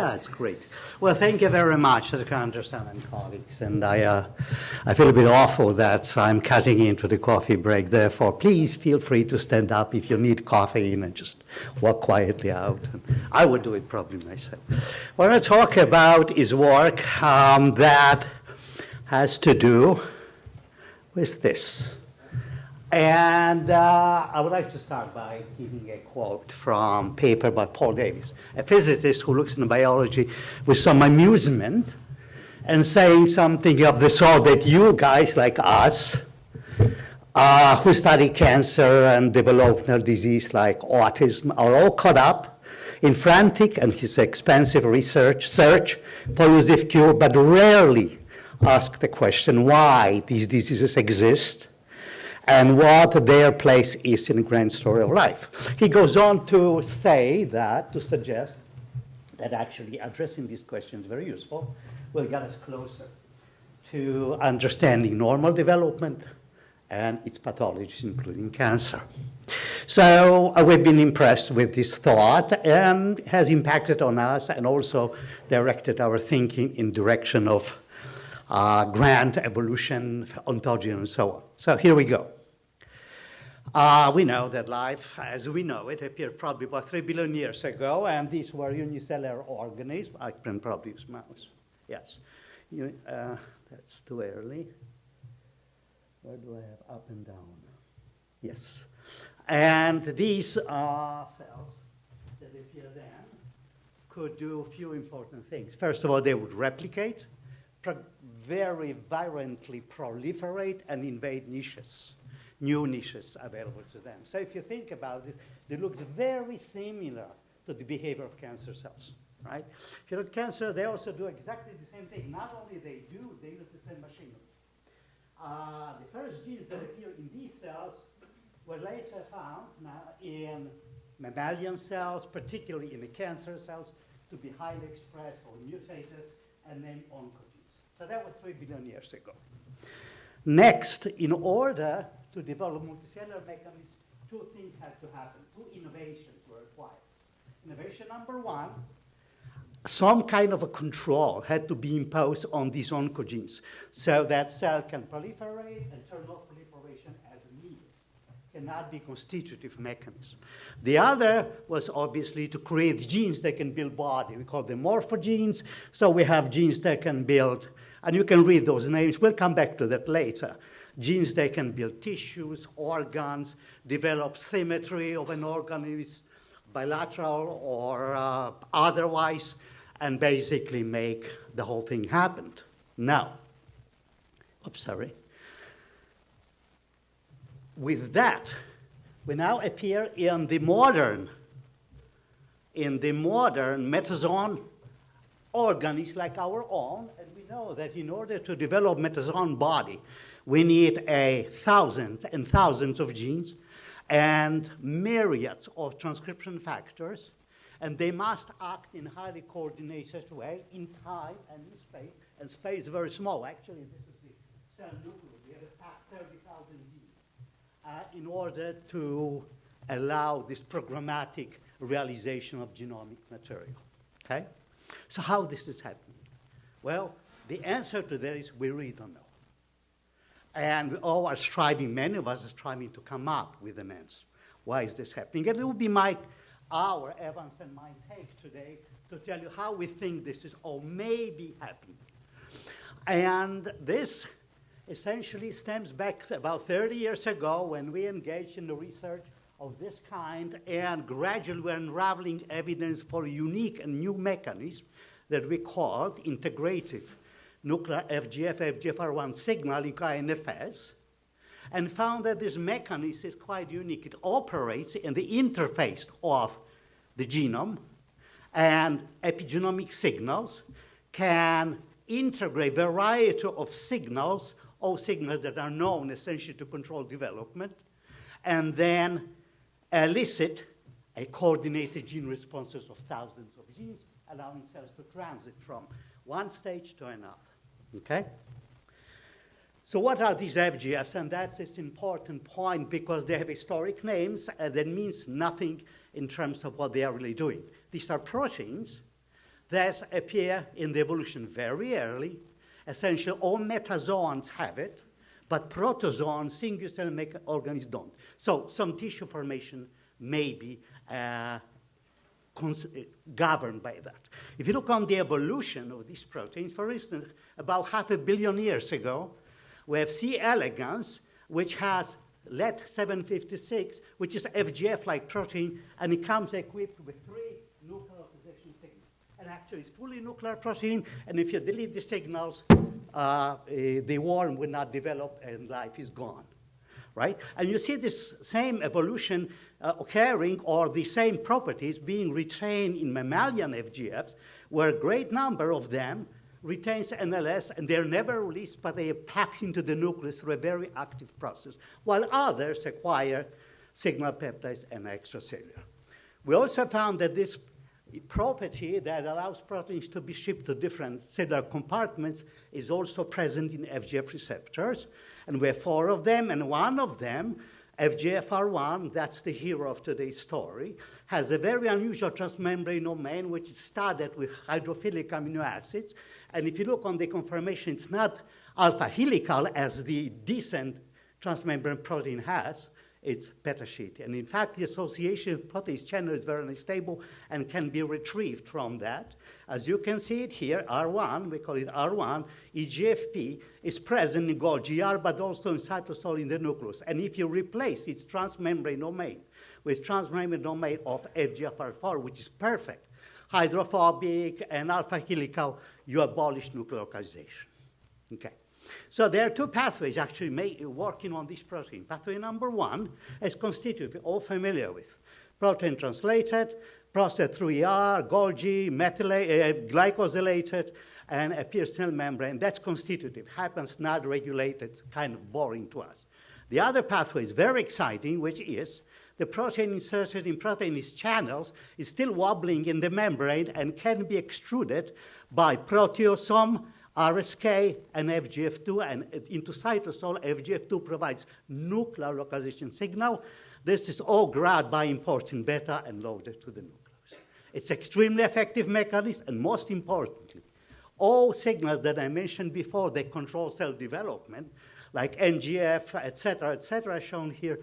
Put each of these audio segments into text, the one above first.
Yeah, it's great. Well, thank you very much, Dr. Anderson and colleagues. And I feel a bit awful that I'm cutting into the coffee break. Therefore, please feel free to stand up if you need coffee and just walk quietly out. And I would do it probably myself. What I talk about is work that has to do with this. And I would like to start by giving a quote from a paper by Paul Davies, a physicist who looks into biology with some amusement and saying something of the sort that you guys like us, who study cancer and developmental disease like autism, are all caught up in frantic and his expensive search for elusive cure, but rarely ask the question why these diseases exist and what their place is in the grand story of life. He goes on to say that, to suggest that actually addressing these questions is very useful, will get us closer to understanding normal development and its pathologies, including cancer. So we've been impressed with this thought and has impacted on us and also directed our thinking in direction of grand evolution, ontogeny, and so on. So here we go. We know that life, as we know it, appeared probably about 3 billion years ago, and these were unicellular organisms. I can probably use mouse. Yes. That's too early. Where do I have up and down? Yes. And these cells that appear then could do a few important things. First of all, they would replicate, very virulently proliferate, and invade niches. New niches available to them. So if you think about it, it looks very similar to the behavior of cancer cells, right? If you look at cancer, they also do exactly the same thing. Not only they use the same machinery. The first genes that appear in these cells were later found in mammalian cells, particularly in the cancer cells, to be highly expressed or mutated, and then oncogenes. So that was 3 billion years ago. Next, in order to develop multicellular mechanisms, two things had to happen. Two innovations were required. Innovation number one, some kind of a control had to be imposed on these oncogenes so that cell can proliferate and turn off proliferation as needed. Cannot be constitutive mechanism. The other was obviously to create genes that can build body. We call them morphogenes. So we have genes that can build, and you can read those names. We'll come back to that later. Genes that can build tissues, organs, develop symmetry of an organism, bilateral or otherwise, and basically make the whole thing happen. Now, with that, we now appear in the modern metazoan organisms like our own, and we know that in order to develop metazoan body, we need thousands and thousands of genes and myriads of transcription factors, and they must act in a highly coordinated way in time and in space, and space is very small. Actually, this is the cell nucleus. We have packed 30,000 genes in order to allow this programmatic realization of genomic material, okay? So how this is happening? Well, the answer to that is we really don't know. And we all are striving, many of us are striving to come up with an answer. Why is this happening? And it will be our, Evans and my take today to tell you how we think this is or may be happening. And this essentially stems back about 30 years ago when we engaged in the research of this kind and gradually we're unraveling evidence for a unique and new mechanism that we called integrative nuclear FGFR1 signaling, INFS, and found that this mechanism is quite unique. It operates in the interface of the genome, and epigenomic signals can integrate a variety of signals, all signals that are known essentially to control development, and then elicit a coordinated gene responses of thousands of genes, allowing cells to transit from one stage to another. Okay? So what are these FGFs? And that's an important point because they have historic names and that means nothing in terms of what they are really doing. These are proteins that appear in the evolution very early. Essentially, all metazoans have it, but protozoans, single-cell organisms don't. So some tissue formation may be governed by that. If you look on the evolution of these proteins, for instance, about 500 million years ago, we have C. elegans, which has LET756, which is FGF-like protein, and it comes equipped with 3 nuclear opposition signals. And actually, it's fully nuclear protein, and if you delete the signals, the worm will not develop, and life is gone, right? And you see this same evolution occurring, or the same properties being retained in mammalian FGFs, where a great number of them retains NLS, and they're never released, but they are packed into the nucleus through a very active process, while others acquire signal peptides and extracellular. We also found that this property that allows proteins to be shipped to different cellular compartments is also present in FGF receptors, and we have 4 of them, and one of them, FGFR1, that's the hero of today's story, has a very unusual transmembrane domain, which is studded with hydrophilic amino acids. And if you look on the conformation, it's not alpha helical as the decent transmembrane protein has, it's beta sheet. And in fact, the association of protease channel is very unstable and can be retrieved from that. As you can see it here, R1, we call it R1, EGFP is present in Golgi, but also in cytosol in the nucleus. And if you replace its transmembrane domain with transmembrane domain of FGFR4, which is perfect, hydrophobic and alpha helical, you abolish nucleocalization. Okay. So there are 2 pathways actually working on this protein. Pathway number 1 is constituted, we're all familiar with. Protein translated, processed through ER, Golgi, glycosylated, and appears cell membrane. That's constitutive, happens not regulated, kind of boring to us. The other pathway is very exciting, which is the protein inserted in proteinase channels is still wobbling in the membrane and can be extruded by proteasome, RSK, and FGF2, and into cytosol, FGF2 provides nuclear localization signal. This is all grabbed by important beta and loaded to the nucleus. It's extremely effective mechanism, and most importantly, all signals that I mentioned before that control cell development, like NGF, et cetera, shown here,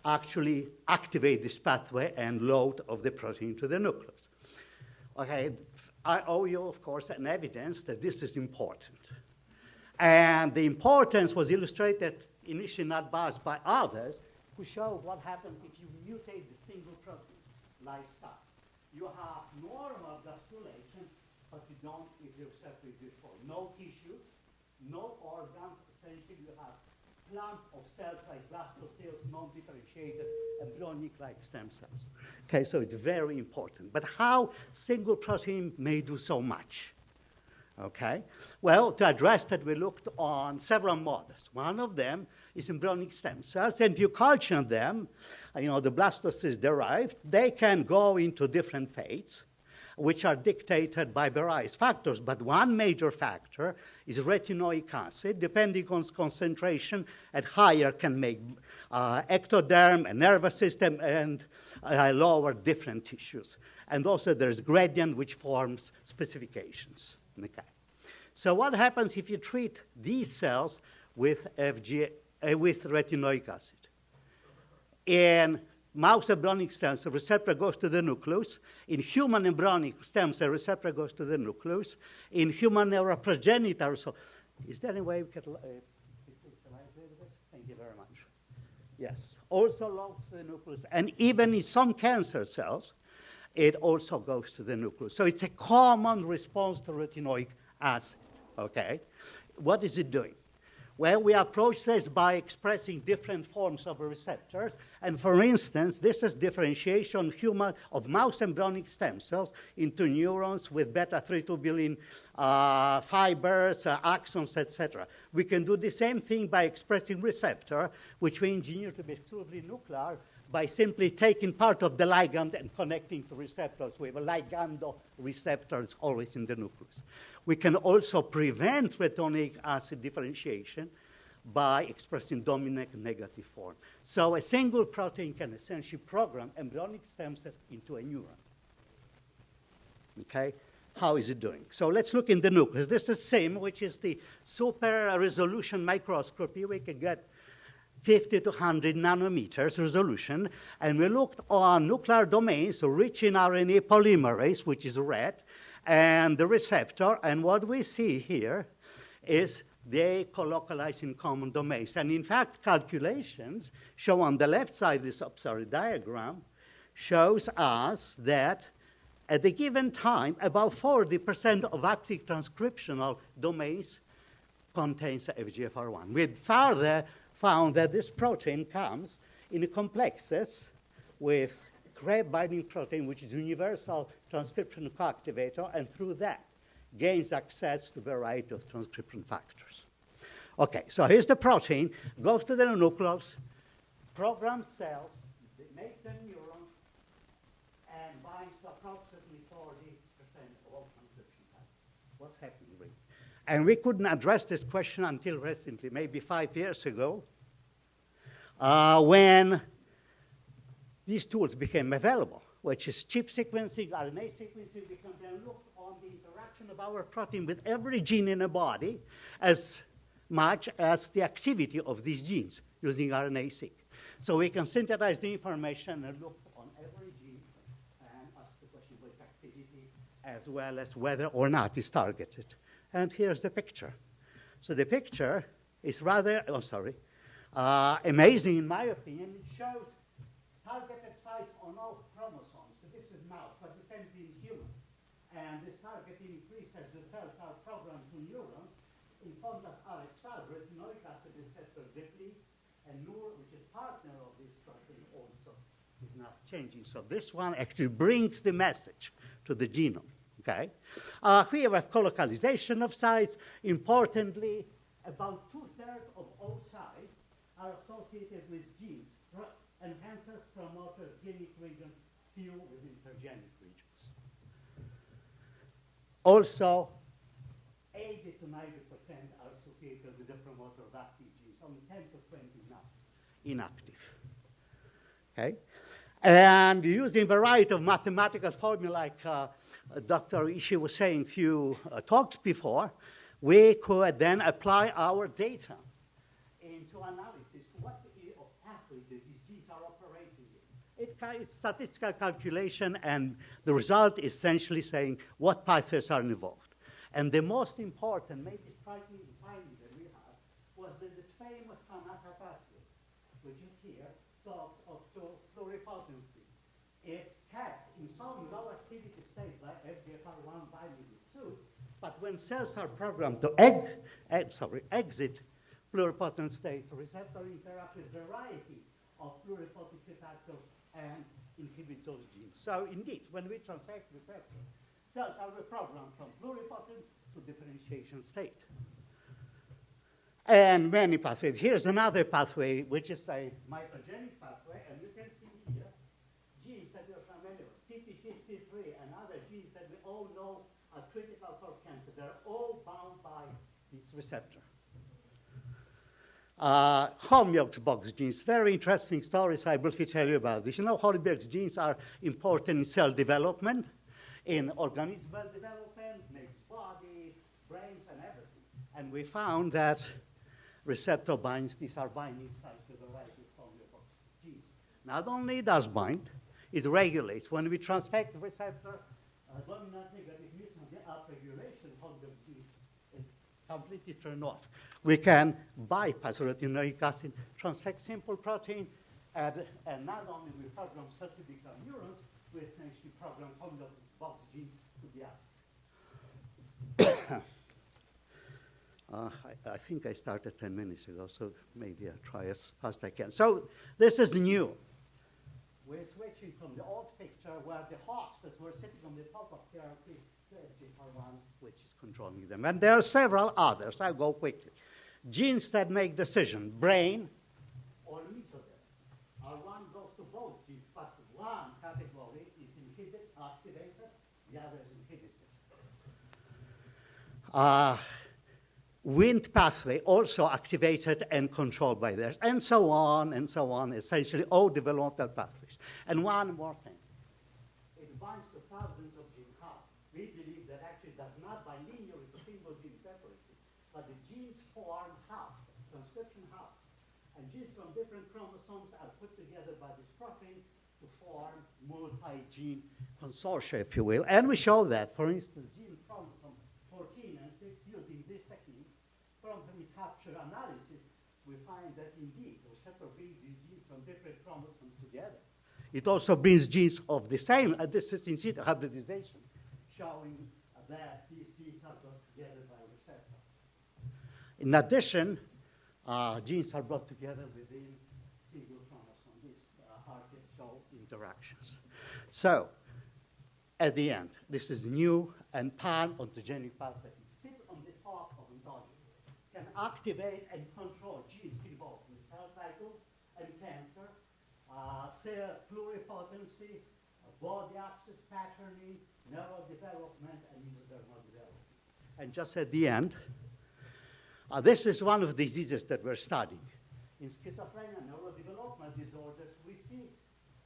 actually activate this pathway and load of the protein to the nucleus. Okay, I owe you, of course, an evidence that this is important. And the importance was illustrated initially not by others, who showed what happens if you mutate the single protein, like such. You have normal gastrulation, but you don't if you separate before. No tissues, no organs. Essentially, you have clump of cells like blastocells, non-differentiated, embryonic-like stem cells. Okay, so it's very important. But how single protein may do so much? Okay, well, to address that, we looked on several models. One of them is embryonic stem cells, and if you culture them, the blastocyst derived, they can go into different fates, which are dictated by various factors. But one major factor is retinoic acid. Depending on concentration, at higher can make ectoderm, a nervous system, and lower different tissues. And also there's gradient, which forms specifications. Okay. So what happens if you treat these cells with retinoic acid? In mouse embryonic stem cell, receptor goes to the nucleus. In human embryonic stem cell, receptor goes to the nucleus. In human neuroprogenitor, so is there any way we can thank you very much. Yes, also goes to the nucleus. And even in some cancer cells, it also goes to the nucleus. So it's a common response to retinoic acid, okay? What is it doing? Well, we approach this by expressing different forms of receptors. And for instance, this is differentiation of mouse embryonic stem cells into neurons with beta-3-tubulin fibers, axons, etc. We can do the same thing by expressing receptor, which we engineer to be exclusively nuclear, by simply taking part of the ligand and connecting to receptors. We have a ligando receptors always in the nucleus. We can also prevent retinoic acid differentiation by expressing dominant negative form. So a single protein can essentially program embryonic stem cells into a neuron. Okay? how is it doing? So let's look in the nucleus. This is SIM, which is the super resolution microscopy. We can get 50 to 100 nanometers resolution. And we looked on nuclear domains, so rich in RNA polymerase, which is red, and the receptor. And what we see here is they colocalize in common domains. And in fact, calculations show on the left side, this diagram shows us that at a given time, about 40% of active transcriptional domains contains FGFR1. We further found that this protein comes in complexes with CREB binding protein, which is universal transcription coactivator, and through that gains access to a variety of transcription factors. Okay, so here's the protein, goes to the nucleus, programs cells, makes them neurons, and binds to approximately 40% of all transcription factors. What's happening, really? And we couldn't address this question until recently, maybe 5 years ago, when these tools became available, which is chip sequencing, RNA sequencing. We can then look on the interaction of our protein with every gene in a body as much as the activity of these genes using RNA-seq. So we can synthesize the information and look on every gene and ask the question about activity as well as whether or not it's targeted. And here's the picture. So the picture is rather, amazing in my opinion. It shows targeted sites on all chromosomes. So this is mouse, but the same thing in humans. And this targeting increases as the cells are programmed to neurons. In contrast, RXR, retinoic acid receptor depletes, and NUR, which is partner of this protein, also is not changing. So this one actually brings the message to the genome. Okay? Here we have colocalization of sites. Importantly, about 2/3 of all sites are associated with genes, enhancers, promoters, genic regions, few with intergenic regions. Also, 80 to 90% are associated with the promoter of active genes, only 10 to 20 now inactive. Okay? And using a variety of mathematical formulae, like Dr. Ishii was saying a few talks before, we could then apply our data into analysis to what of pathways that these genes are operating in. It's statistical calculation, and the result is essentially saying what pathways are involved. And the most important, maybe striking finding that we had, was that this famous Kanata pathway, which is here, so of pluripotency, is kept in some low activity state by FGFR1 binding with 2, but when cells are programmed to exit pluripotent states, receptor interact with a variety of pluripotency factors and inhibit those genes. So indeed, when we transfect receptor, cells are reprogrammed from pluripotent to differentiation state. And many pathways. Here's another pathway, which is a mitogenic pathway, and you can see here genes that you're familiar with, TP53 and other genes that we all know are critical for cancer. They're all bound by this receptor. Holmberg's box genes, very interesting stories I briefly tell you about this. You know, Holmberg's genes are important in cell development, in organismal development, makes body, brains, and everything. And we found that receptor binds, these are binding sites to the right of Holmberg's genes. Not only does bind, it regulates. When we transfect the receptor, dominant negative mutant, the upregulation of Holmberg's genes is completely turned off. We can bypass retinoic acid, transfect simple protein, and not only we program cells to become neurons, we essentially program box genes to be active. I think I started 10 minutes ago, so maybe I'll try as fast as I can. So this is new. We're switching from the old picture where the hosts that were sitting on the top of therapy to FGFR1, which is controlling them. And there are several others. I'll go quickly. Genes that make decision, brain or mesoderm. One goes to both genes, but one category is inhibited, activated, the other is inhibited. Wind pathway also activated and controlled by theirs, and so on, essentially all developmental pathways. And one more thing. It binds to thousands of gene cards. we believe that actually does not bind linearly to single gene separately, but the genes form hubs, transcription hubs. And genes from different chromosomes are put together by this protein to form multi-gene consortia, if you will. And we show that, for instance, gene chromosome 14 and 6, using this technique, from the capture analysis, we find that indeed the receptor brings these genes from different chromosomes together. It also brings genes of the same, this is in situ hybridization, showing that these genes are brought together by receptor. In addition, genes are brought together within single chromosome. These artists show interactions. So, at the end, this is new and pan-ontogenic pathway. It sits on the top of ontogeny, can activate and control genes involved in cell cycle and cancer, cell pluripotency, body access patterning, neurodevelopment, and endodermal development. And just at the end, this is one of the diseases that we're studying. In schizophrenia, neurodevelopmental disorders, we see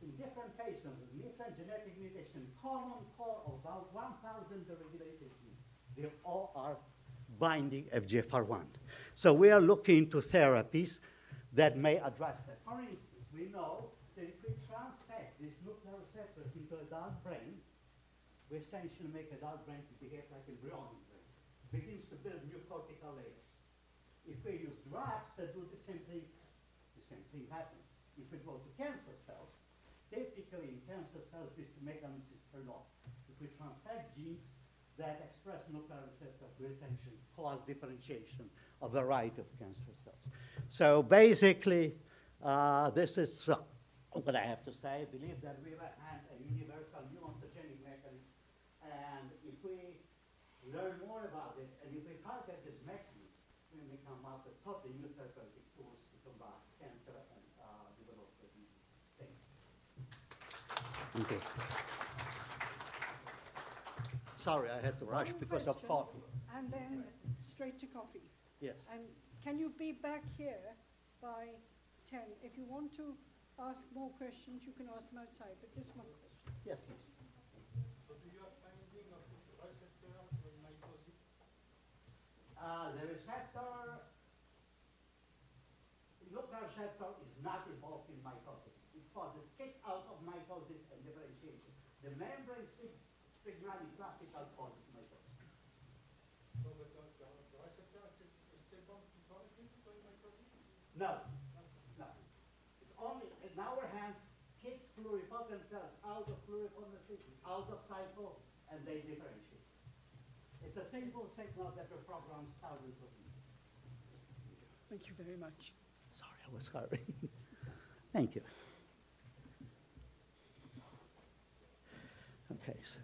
in different patients with mutant genetic mutation, common core of about 1,000 deregulated genes. They all are binding FGFR1. So we are looking into therapies that may address that. For instance, we know that if we transfect these nuclear receptors into adult brain, we essentially make adult brain to behave like embryonic brain. It begins to build new cortical layers. If we use drugs that do the same thing happens. If we go to cancer cells, typically in cancer cells, this mechanism is turned off. If we transfect genes that express nuclear receptors, we essentially cause differentiation of a variety of cancer cells. So basically, this is what I have to say. I believe that we have a universal new ontogenic mechanism. And if we learn more about it, and if we target this mechanism, we may come up with totally new therapeutic tools to combat cancer and develop diseases. Thank you. Okay. Sorry, I had to rush because of coffee. And then straight to coffee. Yes. And can you be back here by 10? If you want to ask more questions, you can ask them outside, but just one question. Yes, please. So do you have finding of receptor in mitosis? The receptor, nuclear receptor is not involved in mitosis. It causes kick out of mitosis and differentiation. The membrane signaling classical causes mitosis. So the receptor is still bound to polyclinic during mitosis? No. No. It's only in our hands, kicks pluripotent cells out of pluripotency, out of cycle, and they differentiate. It's a single signal that reprograms thousands of genes. Thank you very much. Sorry, I was hurrying. Thank you. Okay, so.